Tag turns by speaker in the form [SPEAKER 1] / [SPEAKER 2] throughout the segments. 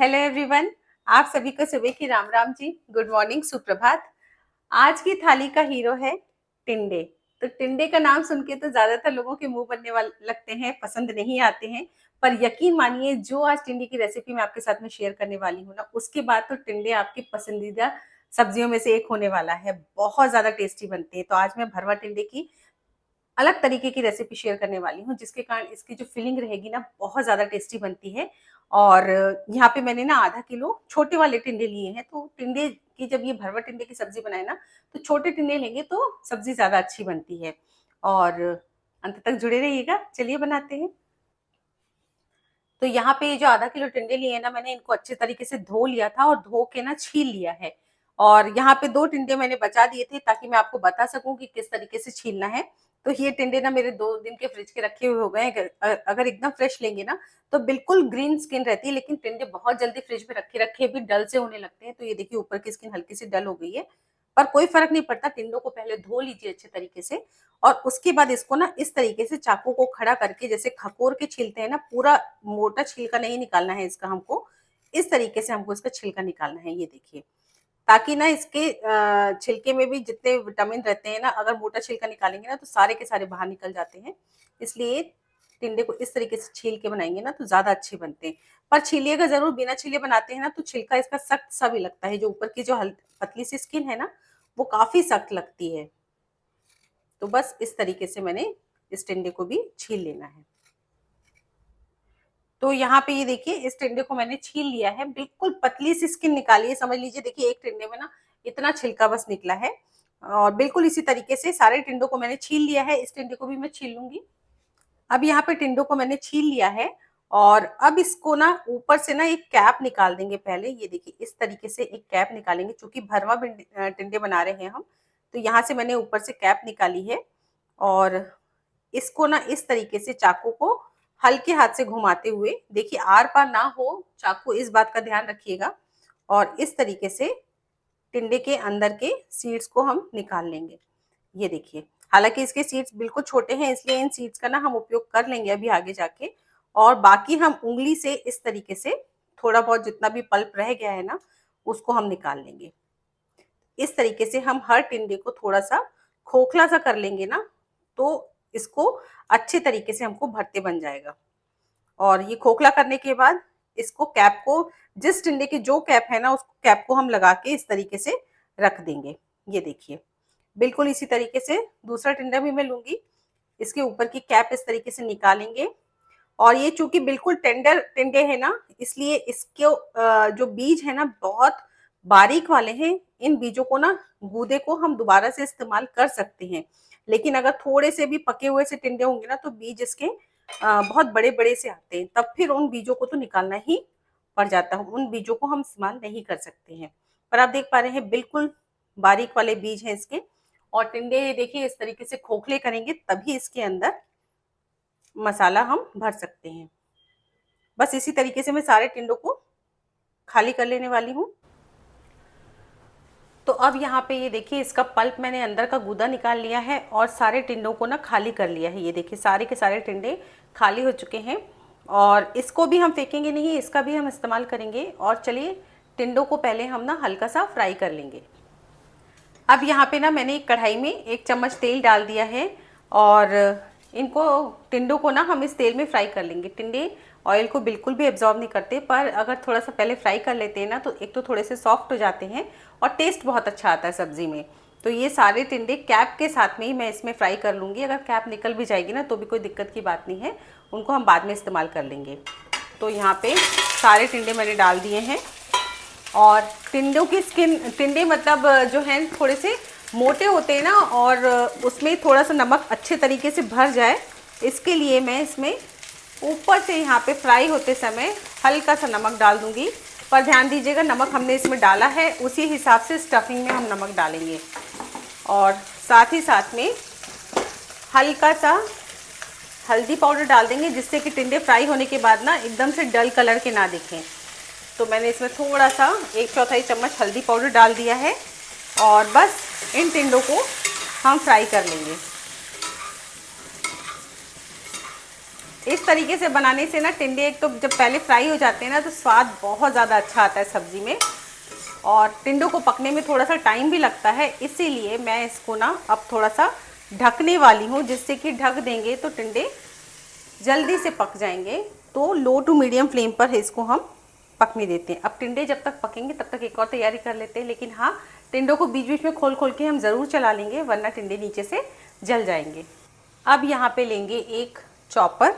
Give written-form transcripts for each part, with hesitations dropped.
[SPEAKER 1] Hello everyone. आप सभी को सुबह की राम राम जी, गुड मॉर्निंग, सुप्रभात। आज की थाली का हीरो है टिंडे। तो टिंडे का नाम सुन के तो ज्यादातर लोगों के मुंह बनने वाले लगते हैं, पसंद नहीं आते हैं। पर यकीन मानिए, जो आज टिंडे की रेसिपी मैं आपके साथ में शेयर करने वाली हूँ ना, उसके बाद तो टिंडे आपकी पसंदीदा सब्जियों में से एक होने वाला है। बहुत ज्यादा टेस्टी बनते हैं। तो आज मैं भरवा टिंडे की अलग तरीके की रेसिपी शेयर करने वाली हूँ, जिसके कारण इसकी जो फिलिंग रहेगी ना, बहुत ज़्यादा टेस्टी बनती है। और यहाँ पे मैंने ना आधा किलो छोटे वाले टिंडे लिए हैं। तो टिंडे की जब ये भरवा टिंडे की सब्जी बनाए ना, तो छोटे टिंडे लेंगे तो सब्जी ज़्यादा अच्छी बनती है। और अंत तक जुड़े रहिएगा। चलिए बनाते हैं। तो यहाँ पे ये जो आधा किलो टिंडे लिए हैं ना, मैंने इनको अच्छे तरीके से धो लिया था और धो के ना छील लिया है। और यहाँ पे 2 टिंडे मैंने बचा दिए थे, ताकि मैं आपको बता सकूं कि किस तरीके से छीलना है। तो ये टिंडे ना मेरे 2 दिन के फ्रिज के रखे हुए हो गए हैं। अगर एकदम फ्रेश लेंगे ना, तो बिल्कुल ग्रीन स्किन रहती है, लेकिन टिंडे बहुत जल्दी फ्रिज में रखे रखे भी डल से होने लगते हैं। तो ये देखिए, ऊपर की स्किन हल्की सी डल हो गई है, पर कोई फर्क नहीं पड़ता। टिंडों को पहले धो लीजिए अच्छे तरीके से, और उसके बाद इसको ना इस तरीके से चाकू को खड़ा करके, जैसे खकोर के छीलते हैं ना, पूरा मोटा छिलका नहीं निकालना है इसका हमको। इस तरीके से हमको इसका छिलका निकालना है, ये देखिए। ताकि ना इसके छिलके में भी जितने विटामिन रहते हैं ना, अगर मोटा छिलका निकालेंगे ना, तो सारे के सारे बाहर निकल जाते हैं। इसलिए टिंडे को इस तरीके से छील के बनाएंगे ना, तो ज्यादा अच्छे बनते हैं। पर छीलिएगा जरूर, बिना छीले बनाते हैं ना, तो छिलका इसका सख्त सा भी लगता है। जो ऊपर की जो पतली सी स्किन है ना, वो काफी सख्त लगती है। तो बस इस तरीके से मैंने इस टिंडे को भी छील लेना है। तो यहाँ पे ये देखिए, इस टिंडे को मैंने छील लिया है। बिल्कुल पतली सी स्किन निकाली है, समझ लीजिए। देखिए, एक टिंडे में ना इतना छिलका बस निकला है। और बिल्कुल इसी तरीके से सारे टिंडों को मैंने छील लिया है। इस टिंडे को भी मैं छील लूंगी। अब यहाँ पे टिंडों को मैंने छील लिया है। और अब इसको ना ऊपर से ना एक कैप निकाल देंगे। पहले ये देखिए, इस तरीके से एक कैप निकालेंगे, क्योंकि भरवा टिंडे बना रहे हैं हम। तो यहाँ से मैंने ऊपर से कैप निकाली है। और इसको ना इस तरीके से चाकू को हल्के हाथ से घुमाते हुए, देखिए आर पार ना हो चाकू, इस बात का ध्यान रखिएगा। और इस तरीके से टिंडे के अंदर के सीड्स को हम निकाल लेंगे। ये देखिए, हालांकि इसके सीड्स बिल्कुल छोटे हैं, इसलिए इन सीड्स का ना हम उपयोग कर लेंगे अभी आगे जाके। और बाकी हम उंगली से इस तरीके से थोड़ा बहुत जितना भी पल्प रह गया है ना, उसको हम निकाल लेंगे। इस तरीके से हम हर टिंडे को थोड़ा सा खोखला सा कर लेंगे ना, तो इसको अच्छे तरीके से हमको भरते बन जाएगा। और ये खोखला करने के बाद इसको कैप को, जिस टिंडे की जो कैप है ना, उस कैप को हम लगा के इस तरीके से रख देंगे। ये देखिए, बिल्कुल इसी तरीके से दूसरा टिंडा भी मैं लूंगी। इसके ऊपर की कैप इस तरीके से निकालेंगे। और ये चूंकि बिल्कुल टेंडर टिंडे है ना, इसलिए इसके जो बीज है ना, बहुत बारीक वाले हैं। इन बीजों को ना, गूदे को हम दोबारा से इस्तेमाल कर सकते हैं। लेकिन अगर थोड़े से भी पके हुए से टिंडे होंगे ना, तो बीज इसके बहुत बड़े बड़े से आते हैं। तब फिर उन बीजों को तो निकालना ही पड़ जाता है, उन बीजों को हम इस्तेमाल नहीं कर सकते हैं। पर आप देख पा रहे हैं, बिल्कुल बारीक वाले बीज हैं इसके। और टिंडे देखिए, इस तरीके से खोखले करेंगे, तभी इसके अंदर मसाला हम भर सकते हैं। बस इसी तरीके से मैं सारे टिंडों को खाली कर लेने वाली हूँ। तो अब यहाँ पे ये देखिए, इसका पल्प मैंने अंदर का गूदा निकाल लिया है और सारे टिंडों को ना खाली कर लिया है। ये देखिए, सारे के सारे टिंडे खाली हो चुके हैं। और इसको भी हम फेंकेंगे नहीं, इसका भी हम इस्तेमाल करेंगे। और चलिए, टिंडों को पहले हम ना हल्का सा फ्राई कर लेंगे। अब यहाँ पे ना मैंने एक कढ़ाई में 1 चम्मच तेल डाल दिया है। और इनको, टिंडों को ना हम इस तेल में फ्राई कर लेंगे। टिंडे ऑयल को बिल्कुल भी एब्जॉर्ब नहीं करते, पर अगर थोड़ा सा पहले फ्राई कर लेते हैं ना, तो एक तो थोड़े से सॉफ्ट हो जाते हैं और टेस्ट बहुत अच्छा आता है सब्जी में। तो ये सारे टिंडे कैप के साथ में ही मैं इसमें फ्राई कर लूँगी। अगर कैप निकल भी जाएगी ना, तो भी कोई दिक्कत की बात नहीं है, उनको हम बाद में इस्तेमाल कर लेंगे। तो यहाँ पे सारे टिंडे मैंने डाल दिए हैं। और टिंडों की स्किन, टिंडे मतलब जो हैं थोड़े से मोटे होते हैं ना, और उसमें थोड़ा सा नमक अच्छे तरीके से भर जाए, इसके लिए मैं इसमें ऊपर से यहाँ पे फ्राई होते समय हल्का सा नमक डाल दूंगी। पर ध्यान दीजिएगा, नमक हमने इसमें डाला है, उसी हिसाब से स्टफिंग में हम नमक डालेंगे। और साथ ही साथ में हल्का सा हल्दी पाउडर डाल देंगे, जिससे कि टिंडे फ्राई होने के बाद ना एकदम से डल कलर के ना दिखें। तो मैंने इसमें थोड़ा सा 1/4 चम्मच हल्दी पाउडर डाल दिया है। और बस इन टिंडों को हम फ्राई कर लेंगे। इस तरीके से बनाने से ना टिंडे एक तो जब पहले फ्राई हो जाते हैं ना तो स्वाद बहुत ज़्यादा अच्छा आता है सब्ज़ी में, और टिंडों को पकने में थोड़ा सा टाइम भी लगता है, इसीलिए मैं इसको ना अब थोड़ा सा ढकने वाली हूँ, जिससे कि ढक देंगे तो टिंडे जल्दी से पक जाएंगे। तो लो टू मीडियम फ्लेम पर इसको हम पकने देते हैं। अब टिंडे जब तक पकेंगे तब तक एक और तैयारी कर लेते हैं, लेकिन हाँ, टिंडों को बीच बीच में खोल खोल के हम ज़रूर चला लेंगे, वरना टिंडे नीचे से जल जाएंगे। अब यहाँ पे लेंगे एक चॉपर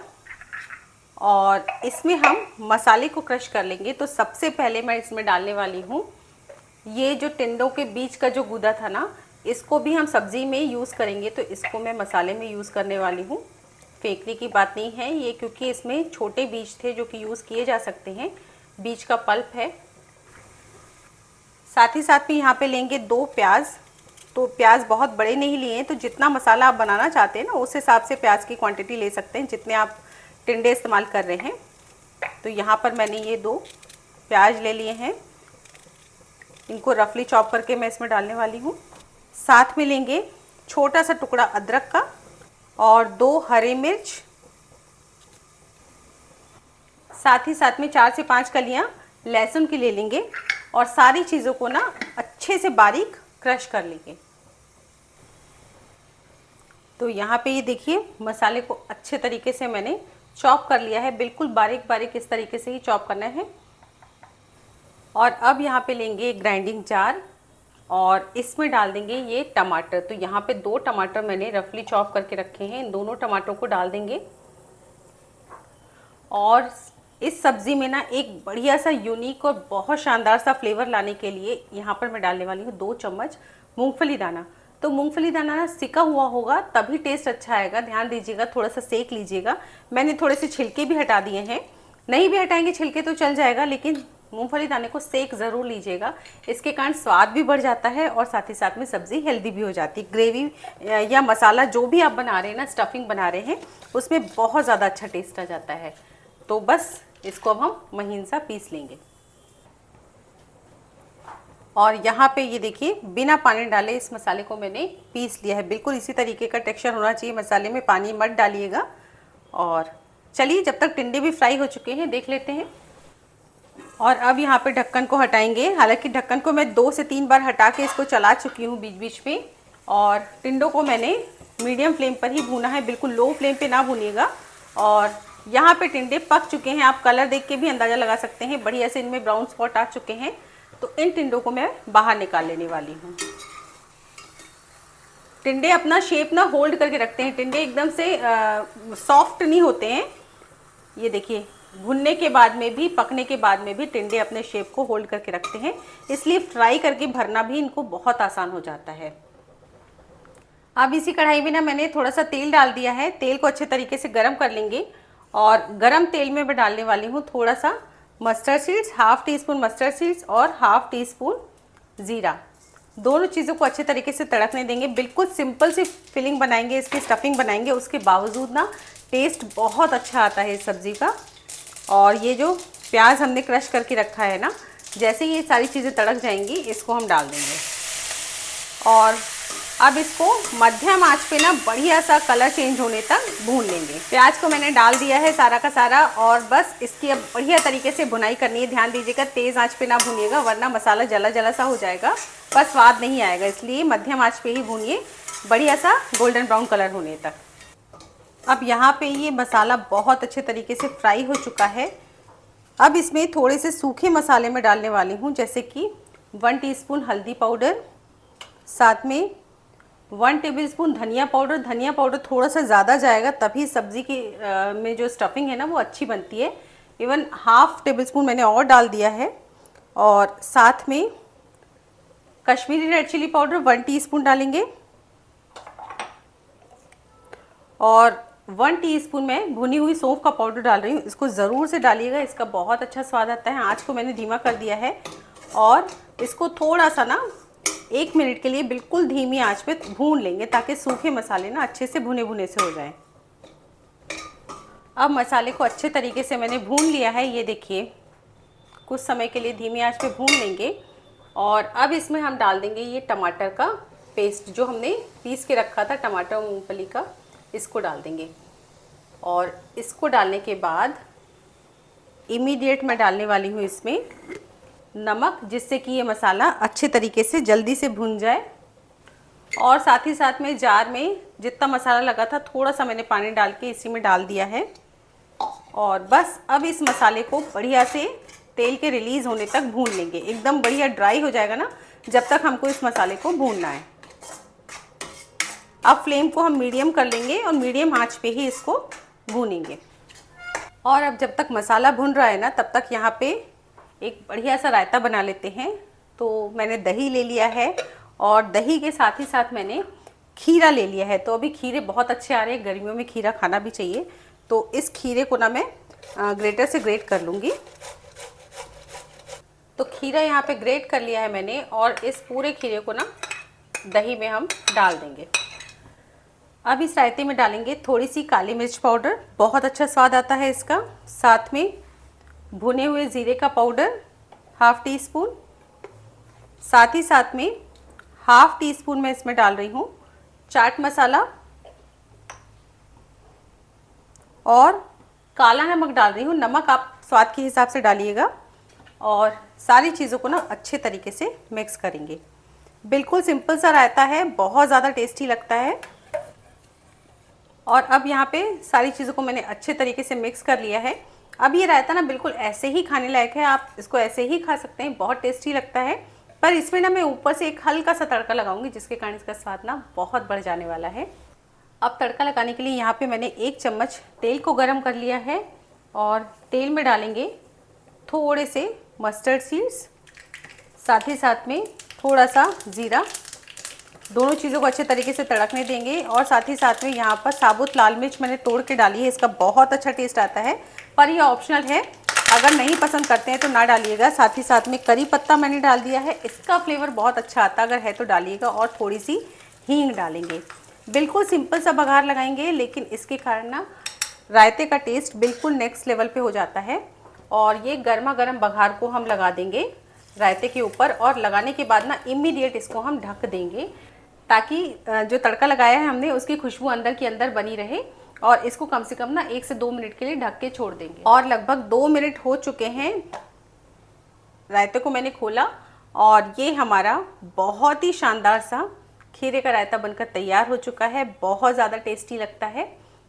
[SPEAKER 1] और इसमें हम मसाले को क्रश कर लेंगे। तो सबसे पहले मैं इसमें डालने वाली हूँ ये जो टिंडों के बीच का जो गूदा था ना, इसको भी हम सब्ज़ी में यूज़ करेंगे, तो इसको मैं मसाले में यूज़ करने वाली हूँ। फेंकने की बात नहीं है ये, क्योंकि इसमें छोटे बीज थे जो कि यूज़ किए जा सकते हैं, बीज का पल्प है। साथ ही साथ में यहाँ पे लेंगे 2 प्याज। तो प्याज बहुत बड़े नहीं लिए हैं, तो जितना मसाला आप बनाना चाहते हैं ना उस हिसाब से प्याज की क्वांटिटी ले सकते हैं, जितने आप टिंडे इस्तेमाल कर रहे हैं। तो यहाँ पर मैंने ये 2 प्याज ले लिए हैं, इनको रफली चॉप करके मैं इसमें डालने वाली हूँ। साथ में लेंगे छोटा सा टुकड़ा अदरक का और 2 हरे मिर्च, साथ ही साथ में 4 से 5 कलियाँ लहसुन की ले लेंगे और सारी चीज़ों को ना अच्छे से बारीक क्रश कर लेंगे। तो यहाँ पे ये देखिए मसाले को अच्छे तरीके से मैंने चॉप कर लिया है, बिल्कुल बारीक बारीक इस तरीके से ही चॉप करना है। और अब यहाँ पे लेंगे ग्राइंडिंग जार और इसमें डाल देंगे ये टमाटर। तो यहाँ पे 2 टमाटर मैंने रफली चॉप करके रखे हैं, इन दोनों टमाटरों को डाल देंगे। और इस सब्ज़ी में ना एक बढ़िया सा यूनिक और बहुत शानदार सा फ्लेवर लाने के लिए यहाँ पर मैं डालने वाली हूँ 2 चम्मच मूंगफली दाना। तो मूंगफली दाना ना सिका हुआ होगा तभी टेस्ट अच्छा आएगा, ध्यान दीजिएगा, थोड़ा सा सेक लीजिएगा। मैंने थोड़े से छिलके भी हटा दिए हैं, नहीं भी हटाएंगे छिलके तो चल जाएगा, लेकिन मूंगफली दाने को सेक ज़रूर लीजिएगा, इसके कारण स्वाद भी बढ़ जाता है और साथ ही साथ में सब्ज़ी हेल्दी भी हो जाती है। ग्रेवी या मसाला जो भी आप बना रहे हैं ना, स्टफिंग बना रहे हैं, उसमें बहुत ज़्यादा अच्छा टेस्ट आ जाता है। तो बस इसको अब हम महीन सा पीस लेंगे। और यहाँ पे ये देखिए बिना पानी डाले इस मसाले को मैंने पीस लिया है, बिल्कुल इसी तरीके का टेक्सचर होना चाहिए मसाले में, पानी मत डालिएगा। और चलिए जब तक टिंडे भी फ्राई हो चुके हैं देख लेते हैं। और अब यहाँ पे ढक्कन को हटाएंगे, हालांकि ढक्कन को मैं 2 से 3 बार हटा के इसको चला चुकी हूँ बीच बीच में। और टिंडों को मैंने मीडियम फ्लेम पर ही भूना है, बिल्कुल लो फ्लेम पे ना भूनिएगा। और यहाँ पे टिंडे पक चुके हैं, आप कलर देख के भी अंदाज़ा लगा सकते हैं, बढ़िया से इनमें ब्राउन स्पॉट आ चुके हैं। तो इन टिंडों को मैं बाहर निकाल लेने वाली हूँ। टिंडे अपना शेप ना होल्ड करके रखते हैं, टिंडे एकदम से सॉफ्ट नहीं होते हैं। ये देखिए भुनने के बाद में भी, पकने के बाद में भी टिंडे अपने शेप को होल्ड करके रखते हैं, इसलिए फ्राई करके भरना भी इनको बहुत आसान हो जाता है। अब इसी कढ़ाई में ना मैंने थोड़ा सा तेल डाल दिया है, तेल को अच्छे तरीके से गर्म कर लेंगे। और गरम तेल में मैं डालने वाली हूँ थोड़ा सा mustard seeds, half tea spoon mustard seeds और हाफ टी स्पून ज़ीरा। दोनों चीज़ों को अच्छे तरीके से तड़कने देंगे। बिल्कुल सिंपल सी फिलिंग बनाएंगे, इसकी स्टफिंग बनाएंगे, उसके बावजूद ना टेस्ट बहुत अच्छा आता है इस सब्ज़ी का। और ये जो प्याज हमने क्रश करके रखा है ना, जैसे ये सारी चीज़ें तड़क जाएंगी इसको हम डाल देंगे। और अब इसको मध्यम आंच पे ना बढ़िया सा कलर चेंज होने तक भून लेंगे। प्याज को मैंने डाल दिया है सारा का सारा, और बस इसकी अब बढ़िया तरीके से भुनाई करनी है। ध्यान दीजिएगा तेज़ आंच पे ना भूनिएगा, वरना मसाला जला जला सा हो जाएगा, पर स्वाद नहीं आएगा, इसलिए मध्यम आंच पे ही भूनिए बढ़िया सा गोल्डन ब्राउन कलर होने तक। अब यहाँ पे ये मसाला बहुत अच्छे तरीके से फ्राई हो चुका है। अब इसमें थोड़े से सूखे मसाले में डालने वाली हूँ, जैसे कि 1 टीस्पून हल्दी पाउडर, साथ में 1 टेबलस्पून धनिया पाउडर। धनिया पाउडर थोड़ा सा ज़्यादा जाएगा, तभी सब्ज़ी की में जो स्टफिंग है ना वो अच्छी बनती है। इवन हाफ टेबलस्पून मैंने और डाल दिया है। और साथ में Kashmiri red chilli powder 1 teaspoon डालेंगे। और 1 टीस्पून मैं भुनी हुई सौंफ का पाउडर डाल रही हूँ, इसको ज़रूर से डालिएगा, इसका बहुत अच्छा स्वाद आता है। आँच को मैंने धीमा कर दिया है और इसको थोड़ा सा ना 1 मिनट के लिए बिल्कुल धीमी आंच पे भून लेंगे, ताकि सूखे मसाले ना अच्छे से भुने भुने से हो जाएं। अब मसाले को अच्छे तरीके से मैंने भून लिया है, ये देखिए कुछ समय के लिए धीमी आंच पे भून लेंगे। और अब इसमें हम डाल देंगे ये टमाटर का पेस्ट जो हमने पीस के रखा था, टमाटर और मूंगफली का, इसको डाल देंगे। और इसको डालने के बाद इमीडिएट मैं डालने वाली हूँ इसमें नमक, जिससे कि ये मसाला अच्छे तरीके से जल्दी से भुन जाए। और साथ ही साथ में जार में जितना मसाला लगा था थोड़ा सा मैंने पानी डाल के इसी में डाल दिया है। और बस अब इस मसाले को बढ़िया से तेल के रिलीज़ होने तक भून लेंगे। एकदम बढ़िया ड्राई हो जाएगा ना, जब तक हमको इस मसाले को भूनना है। अब फ्लेम को हम मीडियम कर लेंगे और मीडियम आंच पे ही इसको भूनेंगे। और अब जब तक मसाला भुन रहा है ना, तब तक यहाँ पे एक बढ़िया सा रायता बना लेते हैं। तो मैंने दही ले लिया है और दही के साथ ही साथ मैंने खीरा ले लिया है। तो अभी खीरे बहुत अच्छे आ रहे हैं, गर्मियों में खीरा खाना भी चाहिए। तो इस खीरे को ना मैं ग्रेटर से ग्रेट कर लूँगी। तो खीरा यहाँ पे ग्रेट कर लिया है मैंने और इस पूरे खीरे को ना दही में हम डाल देंगे। अब इस रायते में डालेंगे थोड़ी सी काली मिर्च पाउडर, बहुत अच्छा स्वाद आता है इसका। साथ में भुने हुए ज़ीरे का पाउडर हाफ टी स्पून, साथ ही साथ में हाफ टी स्पून मैं इसमें डाल रही हूँ चाट मसाला और काला नमक डाल रही हूँ। नमक आप स्वाद के हिसाब से डालिएगा। और सारी चीज़ों को ना अच्छे तरीके से मिक्स करेंगे। बिल्कुल सिंपल सा रायता है, बहुत ज़्यादा टेस्टी लगता है। और अब यहाँ पे सारी चीज़ों को मैंने अच्छे तरीके से मिक्स कर लिया है। अब ये रायता ना बिल्कुल ऐसे ही खाने लायक है, आप इसको ऐसे ही खा सकते हैं, बहुत टेस्टी लगता है। पर इसमें ना मैं ऊपर से एक हल्का सा तड़का लगाऊंगी, जिसके कारण इसका स्वाद ना बहुत बढ़ जाने वाला है। अब तड़का लगाने के लिए यहाँ पे मैंने 1 चम्मच तेल को गरम कर लिया है और तेल में डालेंगे थोड़े से मस्टर्ड सीड्स, साथ ही साथ में थोड़ा सा ज़ीरा। दोनों चीज़ों को अच्छे तरीके से तड़कने देंगे। और साथ ही साथ में यहाँ पर साबुत लाल मिर्च मैंने तोड़ के डाली है, इसका बहुत अच्छा टेस्ट आता है, पर यह ऑप्शनल है, अगर नहीं पसंद करते हैं तो ना डालिएगा। साथ ही साथ में करी पत्ता मैंने डाल दिया है, इसका फ्लेवर बहुत अच्छा आता है, अगर है तो डालिएगा। और थोड़ी सी हींग डालेंगे। बिल्कुल सिंपल सा बघार लगाएंगे, लेकिन इसके कारण ना रायते का टेस्ट बिल्कुल नेक्स्ट लेवल पे हो जाता है। और ये गर्मा गर्म बघार को हम लगा देंगे रायते के ऊपर, और लगाने के बाद ना इमीडिएट इसको हम ढक देंगे, ताकि जो तड़का लगाया है हमने उसकी खुशबू अंदर की अंदर बनी रहे। और इसको कम से कम ना 1 से 2 मिनट के लिए ढक के छोड़ देंगे। और लगभग 2 मिनट हो चुके हैं, रायते को मैंने खोला और ये हमारा बहुत ही शानदार सा खीरे का रायता बनकर तैयार हो चुका है। बहुत ज़्यादा टेस्टी लगता है।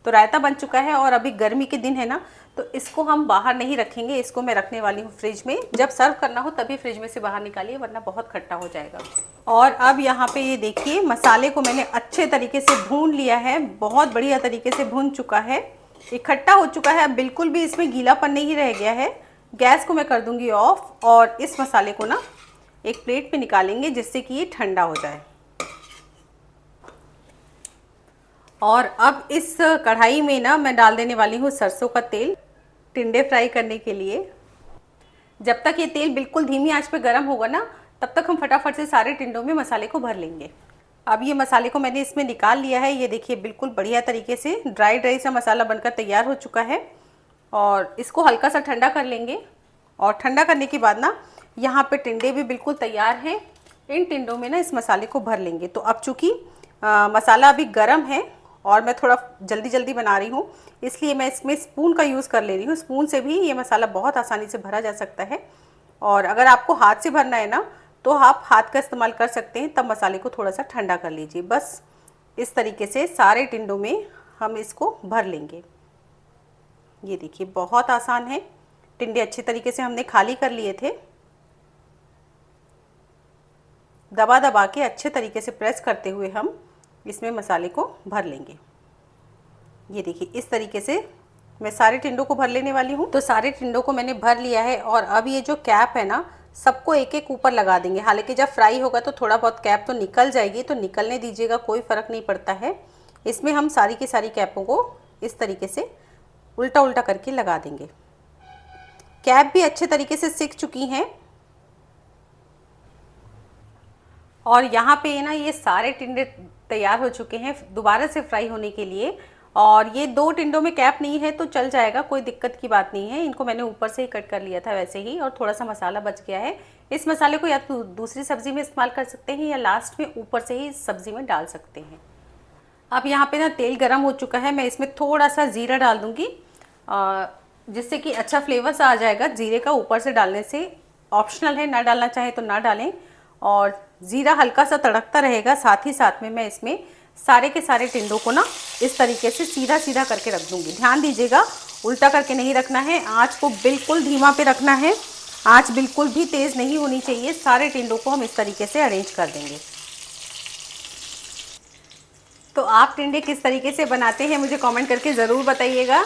[SPEAKER 1] तो रायता बन चुका है और अभी गर्मी के दिन है ना, तो इसको हम बाहर नहीं रखेंगे, इसको मैं रखने वाली हूँ फ्रिज में। जब सर्व करना हो तभी फ्रिज में से बाहर निकालिए, वरना बहुत खट्टा हो जाएगा। और अब यहाँ पे ये देखिए, मसाले को मैंने अच्छे तरीके से भून लिया है, बहुत बढ़िया तरीके से भून चुका है, इकट्ठा हो चुका है। अब बिल्कुल भी इसमें गीलापन नहीं रह गया है। गैस को मैं कर दूंगी ऑफ और इस मसाले को ना एक प्लेट पे निकालेंगे, जिससे कि ये ठंडा हो जाए। और अब इस कढ़ाई में ना मैं डाल देने वाली हूँ सरसों का तेल, टिंडे फ्राई करने के लिए। जब तक ये तेल बिल्कुल धीमी आंच पे गर्म होगा ना, तब तक हम फटाफट से सारे टिंडों में मसाले को भर लेंगे। अब ये मसाले को मैंने इसमें निकाल लिया है। ये देखिए बिल्कुल बढ़िया तरीके से ड्राई सा मसाला बनकर तैयार हो चुका है। और इसको हल्का सा ठंडा कर लेंगे। और ठंडा करने के बाद ना यहाँ पे टिंडे भी बिल्कुल तैयार हैं। इन टिंडों में ना इस मसाले को भर लेंगे। तो अब चूँकि मसाला अभी गर्म है और मैं थोड़ा जल्दी जल्दी बना रही हूँ, इसलिए मैं इसमें स्पून का यूज़ कर ले रही हूँ। स्पून से भी ये मसाला बहुत आसानी से भरा जा सकता है। और अगर आपको हाथ से भरना है ना, तो आप हाथ का इस्तेमाल कर सकते हैं। तब मसाले को थोड़ा सा ठंडा कर लीजिए। बस इस तरीके से सारे टिंडों में हम इसको भर लेंगे। ये देखिए बहुत आसान है। टिंडे अच्छे तरीके से हमने खाली कर लिए थे। दबा दबा के अच्छे तरीके से प्रेस करते हुए हम इसमें मसाले को भर लेंगे। ये देखिए इस तरीके से मैं सारे टिंडों को भर लेने वाली हूँ। तो सारे टिंडों को मैंने भर लिया है। और अब ये जो कैप है ना, सबको एक एक ऊपर लगा देंगे। हालांकि जब फ्राई होगा तो थोड़ा बहुत कैप तो निकल जाएगी, तो निकलने दीजिएगा, कोई फ़र्क नहीं पड़ता है। इसमें हम सारी की सारी कैपों को इस तरीके से उल्टा उल्टा करके लगा देंगे। कैप भी अच्छे तरीके से सिक चुकी हैं। और यहाँ पे ना ये सारे टिंडे तैयार हो चुके हैं दोबारा से फ्राई होने के लिए। और ये 2 टिंडों में कैप नहीं है तो चल जाएगा, कोई दिक्कत की बात नहीं है। इनको मैंने ऊपर से ही कट कर लिया था वैसे ही, और थोड़ा सा मसाला बच गया है। इस मसाले को या तो दूसरी सब्ज़ी में इस्तेमाल कर सकते हैं, या लास्ट में ऊपर से ही सब्ज़ी में डाल सकते हैं। अब यहाँ पे ना तेल गरम हो चुका है, मैं इसमें थोड़ा सा ज़ीरा डाल दूँगी, जिससे कि अच्छा फ्लेवर सा आ जाएगा ज़ीरे का ऊपर से डालने से। ऑप्शनल है, ना डालना चाहे तो ना डालें। और ज़ीरा हल्का सा तड़कता रहेगा, साथ ही साथ में मैं इसमें सारे के सारे टिंडों को ना इस तरीके से सीधा सीधा करके रख दूँगी। ध्यान दीजिएगा, उल्टा करके नहीं रखना है, आँच को बिल्कुल धीमा पे रखना है, आँच बिल्कुल भी तेज़ नहीं होनी चाहिए। सारे टिंडों को हम इस तरीके से अरेंज कर देंगे। तो आप टिंडे किस तरीके से बनाते हैं मुझे कमेंट करके ज़रूर बताइएगा।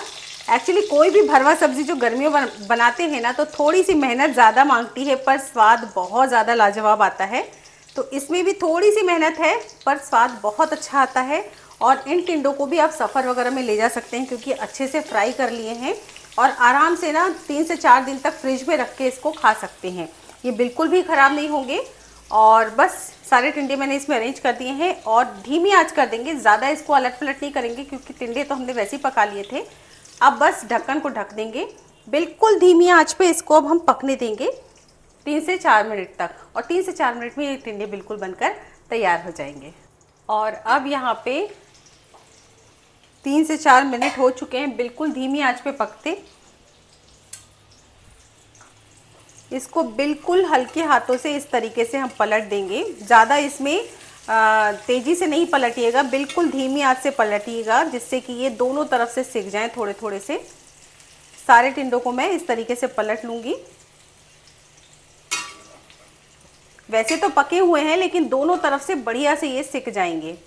[SPEAKER 1] एक्चुअली कोई भी भरवा सब्ज़ी जो गर्मियों बनाते हैं ना, तो थोड़ी सी मेहनत ज़्यादा मांगती है, पर स्वाद बहुत ज़्यादा लाजवाब आता है। तो इसमें भी थोड़ी सी मेहनत है, पर स्वाद बहुत अच्छा आता है। और इन टिंडों को भी आप सफ़र वगैरह में ले जा सकते हैं, क्योंकि अच्छे से फ्राई कर लिए हैं और आराम से ना 3 से 4 दिन तक फ्रिज में रख के इसको खा सकते हैं। ये बिल्कुल भी ख़राब नहीं होंगे। और बस सारे टिंडे मैंने इसमें अरेंज कर दिए हैं और धीमी आंच कर देंगे, ज़्यादा इसको अलट पलट नहीं करेंगे, क्योंकि टिंडे तो हमने वैसे ही पका लिए थे। अब बस ढक्कन को ढक देंगे, बिल्कुल धीमी आंच पे इसको अब हम पकने देंगे 3 से 4 मिनट तक। और 3 से 4 मिनट में ये टिंडे बिल्कुल बनकर तैयार हो जाएंगे। और अब यहाँ पे 3 से 4 मिनट हो चुके हैं, बिल्कुल धीमी आंच पे पकते। इसको बिल्कुल हल्के हाथों से इस तरीके से हम पलट देंगे। ज़्यादा इसमें तेज़ी से नहीं पलटिएगा, बिल्कुल धीमी आंच से पलटिएगा, जिससे कि ये दोनों तरफ से सिक जाएं थोड़े थोड़े से। सारे टिंडों को मैं इस तरीके से पलट लूँगी। वैसे तो पके हुए हैं, लेकिन दोनों तरफ से बढ़िया से ये सिक जाएंगे।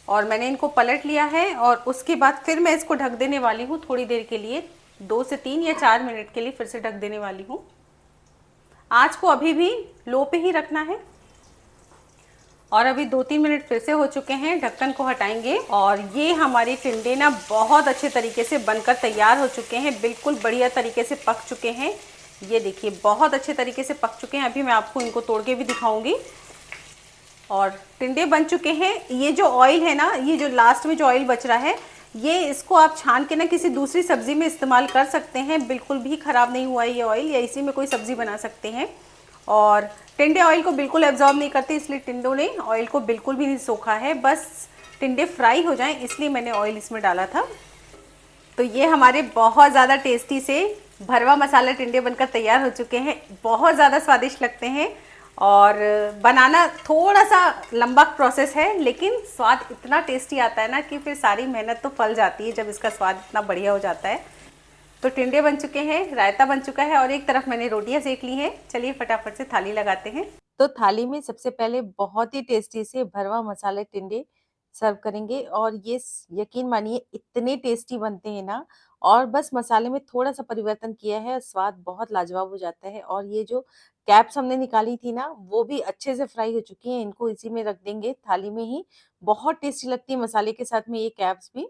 [SPEAKER 1] और मैंने इनको पलट लिया है और उसके बाद फिर मैं इसको ढक देने वाली हूँ थोड़ी देर के लिए, 2 से 3 या 4 मिनट के लिए फिर से ढक देने वाली हूँ। आँच को अभी भी लो पे ही रखना है। और अभी 2-3 मिनट फिर से हो चुके हैं, ढक्कन को हटाएंगे और ये हमारे टिंडे ना बहुत अच्छे तरीके से बनकर तैयार हो चुके हैं, बिल्कुल बढ़िया तरीके से पक चुके हैं। ये देखिए बहुत अच्छे तरीके से पक चुके हैं। अभी मैं आपको इनको तोड़ के भी दिखाऊंगी। और टिंडे बन चुके हैं। ये जो ऑयल है ना, ये जो लास्ट में जो ऑयल बच रहा है, ये इसको आप छान के ना किसी दूसरी सब्ज़ी में इस्तेमाल कर सकते हैं, बिल्कुल भी ख़राब नहीं हुआ है ये ऑयल, या इसी में कोई सब्ज़ी बना सकते हैं। और टिंडे ऑयल को बिल्कुल एब्जॉर्ब नहीं करते, इसलिए टिंडों ने ऑयल को बिल्कुल भी नहीं सोखा है। बस टिंडे फ्राई हो जाएं इसलिए मैंने ऑयल इसमें डाला था। तो ये हमारे बहुत ज़्यादा टेस्टी से भरवा मसाला टिंडे बनकर तैयार हो चुके हैं। बहुत ज़्यादा स्वादिष्ट लगते हैं और बनाना थोड़ा सा लंबा प्रोसेस है, लेकिन स्वाद इतना टेस्टी आता है ना कि फिर सारी मेहनत तो फल जाती है जब इसका स्वाद इतना बढ़िया हो जाता है। तो टिंडे बन चुके हैं, रायता बन चुका है और एक तरफ मैंने रोटियां सेक ली हैं। चलिए फटाफट से थाली लगाते हैं। तो थाली में सबसे पहले बहुत ही टेस्टी से भरवा मसाले टिंडे सर्व करेंगे और ये यकीन मानिए इतने टेस्टी बनते हैं ना। और बस मसाले में थोड़ा सा परिवर्तन किया है, स्वाद बहुत लाजवाब हो जाता है। और ये जो कैप्स हमने निकाली थी ना, वो भी अच्छे से फ्राई हो चुकी हैं। इनको इसी में रख देंगे थाली में ही। बहुत टेस्टी लगती है मसाले के साथ में ये कैप्स भी,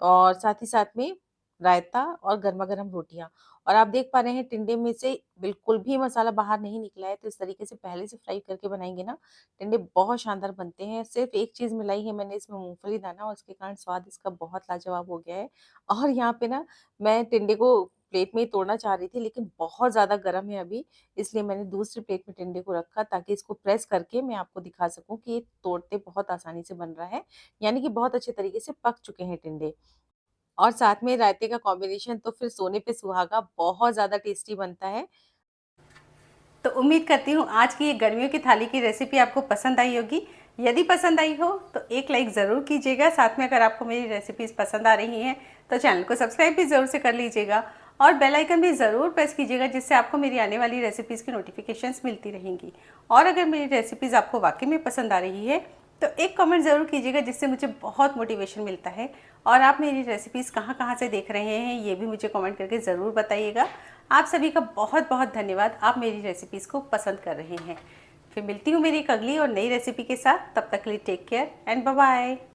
[SPEAKER 1] और साथ ही साथ में रायता और गरमा-गरम रोटियाँ। और आप देख पा रहे हैं टिंडे में से बिल्कुल भी मसाला बाहर नहीं निकला है, तो इस तरीके से पहले से फ्राई करके बनाएँगे ना, टिंडे बहुत शानदार बनते हैं। सिर्फ़ एक चीज़ मिलाई है मैंने इसमें मूँगफली दाना, और उसके कारण स्वाद इसका बहुत लाजवाब हो गया है। और यहाँ पे ना मैं टिंडे को प्लेट में ही तोड़ना चाह रही थी, लेकिन बहुत ज़्यादा गरम है अभी, इसलिए मैंने दूसरी प्लेट में टिंडे को रखा ताकि इसको प्रेस करके मैं आपको दिखा सकूँ कि ये तोड़ते बहुत आसानी से बन रहा है। यानी कि बहुत अच्छे तरीके से पक चुके हैं टिंडे। और साथ में रायते का कॉम्बिनेशन तो फिर सोने पे सुहागा, बहुत ज़्यादा टेस्टी बनता है। तो उम्मीद करती हूँ आज की ये गर्मियों की थाली की रेसिपी आपको पसंद आई होगी। यदि पसंद आई हो तो एक लाइक ज़रूर कीजिएगा। साथ में अगर आपको मेरी रेसिपीज़ पसंद आ रही हैं तो चैनल को सब्सक्राइब भी ज़रूर से कर लीजिएगा और बेल आइकन भी ज़रूर प्रेस कीजिएगा, जिससे आपको मेरी आने वाली रेसिपीज़ की नोटिफिकेशंस मिलती रहेंगी। और अगर मेरी रेसिपीज़ आपको वाकई में पसंद आ रही है तो एक कमेंट ज़रूर कीजिएगा, जिससे मुझे बहुत मोटिवेशन मिलता है। और आप मेरी रेसिपीज़ कहाँ कहाँ से देख रहे हैं ये भी मुझे कमेंट करके ज़रूर बताइएगा। आप सभी का बहुत बहुत धन्यवाद, आप मेरी रेसिपीज़ को पसंद कर रहे हैं। फिर मिलती हूँ मेरी एक अगली और नई रेसिपी के साथ। तब तक के लिए take care and bye bye.